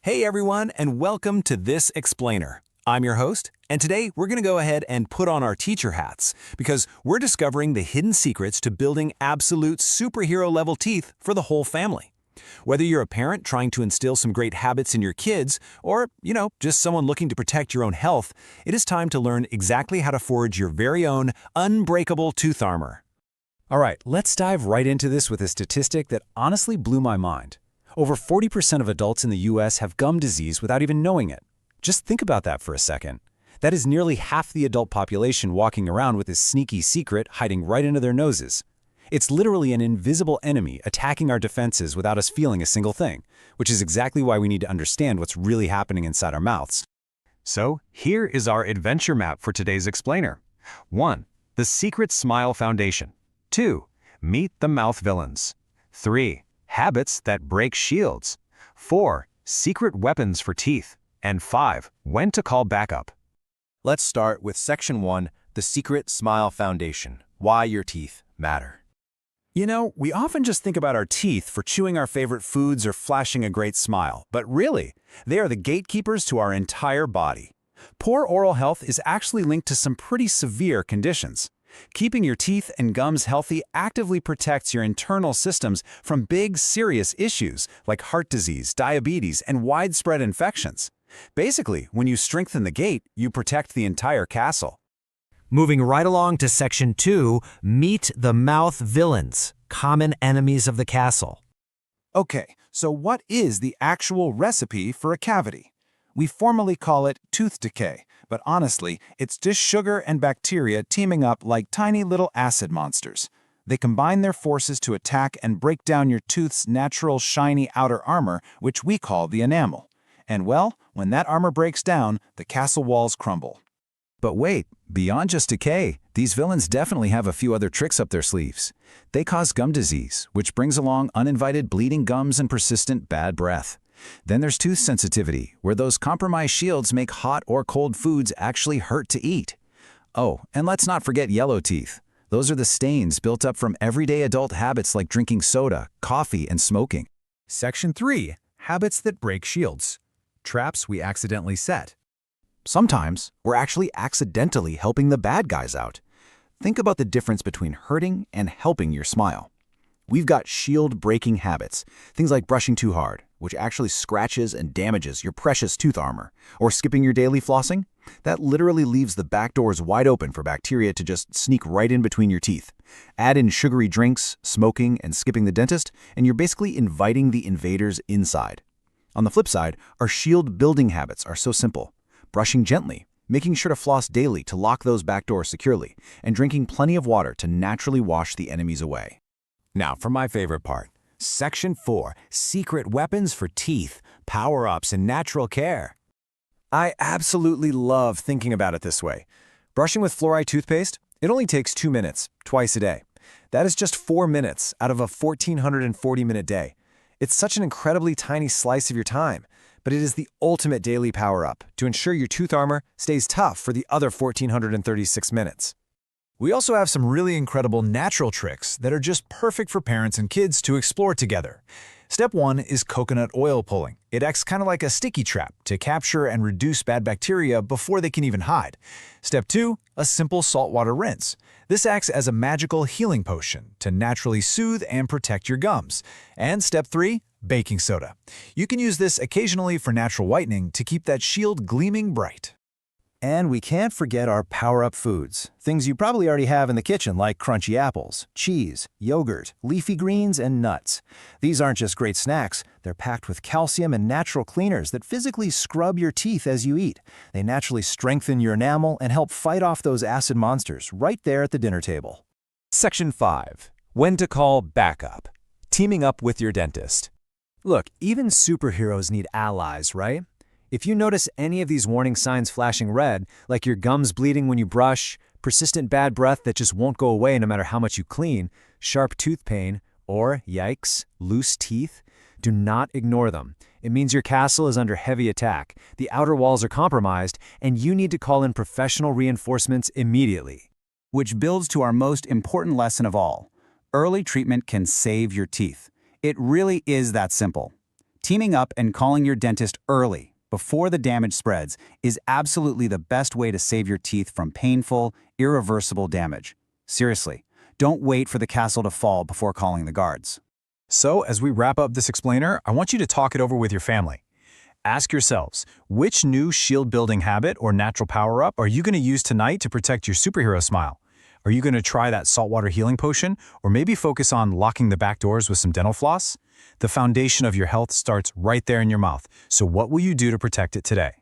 Hey everyone, and welcome to This Explainer. I'm your host, and today we're going to go ahead and put on our teacher hats because we're discovering the hidden secrets to building absolute superhero-level teeth for the whole family. Whether you're a parent trying to instill some great habits in your kids, or, just someone looking to protect your own health, it is time to learn exactly how to forge your very own unbreakable tooth armor. All right, let's dive right into this with a statistic that honestly blew my mind. Over 40% of adults in the US have gum disease without even knowing it. Just think about that for a second. That is nearly half the adult population walking around with this sneaky secret hiding right into their noses. It's literally an invisible enemy attacking our defenses without us feeling a single thing, which is exactly why we need to understand what's really happening inside our mouths. So, here is our adventure map for today's explainer. 1. The Secret Smile Foundation. 2. Meet the Mouth Villains. 3. Habits that break shields. 4. Secret weapons for teeth. And 5. When to call backup. Let's start with Section 1, the Secret Smile Foundation, why your teeth matter. We often just think about our teeth for chewing our favorite foods or flashing a great smile, but really, they are the gatekeepers to our entire body. Poor oral health is actually linked to some pretty severe conditions. Keeping your teeth and gums healthy actively protects your internal systems from big, serious issues like heart disease, diabetes, and widespread infections. Basically, when you strengthen the gate, you protect the entire castle. Moving right along to Section 2, Meet the Mouth Villains, common enemies of the castle. Okay, so what is the actual recipe for a cavity? We formally call it tooth decay, but honestly, it's just sugar and bacteria teaming up like tiny little acid monsters. They combine their forces to attack and break down your tooth's natural shiny outer armor, which we call the enamel. And well, when that armor breaks down, the castle walls crumble. But wait, beyond just decay, these villains definitely have a few other tricks up their sleeves. They cause gum disease, which brings along uninvited bleeding gums and persistent bad breath. Then there's tooth sensitivity, where those compromised shields make hot or cold foods actually hurt to eat. Oh, and let's not forget yellow teeth. Those are the stains built up from everyday adult habits like drinking soda, coffee, and smoking. Section 3. Habits that break shields. Traps we accidentally set. Sometimes, we're actually accidentally helping the bad guys out. Think about the difference between hurting and helping your smile. We've got shield-breaking habits, things like brushing too hard, which actually scratches and damages your precious tooth armor, or skipping your daily flossing. That literally leaves the back doors wide open for bacteria to just sneak right in between your teeth. Add in sugary drinks, smoking, and skipping the dentist, and you're basically inviting the invaders inside. On the flip side, our shield-building habits are so simple. Brushing gently, making sure to floss daily to lock those back doors securely, and drinking plenty of water to naturally wash the enemies away. Now for my favorite part. Section 4, Secret Weapons for Teeth, Power-Ups, and Natural Care. I absolutely love thinking about it this way. Brushing with fluoride toothpaste, it only takes 2 minutes, twice a day. That is just 4 minutes out of a 1,440-minute day. It's such an incredibly tiny slice of your time, but it is the ultimate daily power-up to ensure your tooth armor stays tough for the other 1,436 minutes. We also have some really incredible natural tricks that are just perfect for parents and kids to explore together. Step 1 is coconut oil pulling. It acts kind of like a sticky trap to capture and reduce bad bacteria before they can even hide. Step 2, a simple saltwater rinse. This acts as a magical healing potion to naturally soothe and protect your gums. And Step 3, baking soda. You can use this occasionally for natural whitening to keep that shield gleaming bright. And we can't forget our power-up foods, things you probably already have in the kitchen like crunchy apples, cheese, yogurt, leafy greens, and nuts. These aren't just great snacks, they're packed with calcium and natural cleaners that physically scrub your teeth as you eat. They naturally strengthen your enamel and help fight off those acid monsters right there at the dinner table. Section 5, When to call backup. Teaming up with your dentist. Look, even superheroes need allies, right? If you notice any of these warning signs flashing red, like your gums bleeding when you brush, persistent bad breath that just won't go away no matter how much you clean, sharp tooth pain, or, yikes, loose teeth, do not ignore them. It means your castle is under heavy attack, the outer walls are compromised, and you need to call in professional reinforcements immediately. Which builds to our most important lesson of all. Early treatment can save your teeth. It really is that simple. Teaming up and calling your dentist early, before the damage spreads, is absolutely the best way to save your teeth from painful, irreversible damage. Seriously, don't wait for the castle to fall before calling the guards. So, as we wrap up this explainer, I want you to talk it over with your family. Ask yourselves, which new shield-building habit or natural power-up are you going to use tonight to protect your superhero smile? Are you going to try that saltwater healing potion, or maybe focus on locking the back doors with some dental floss? The foundation of your health starts right there in your mouth, so what will you do to protect it today?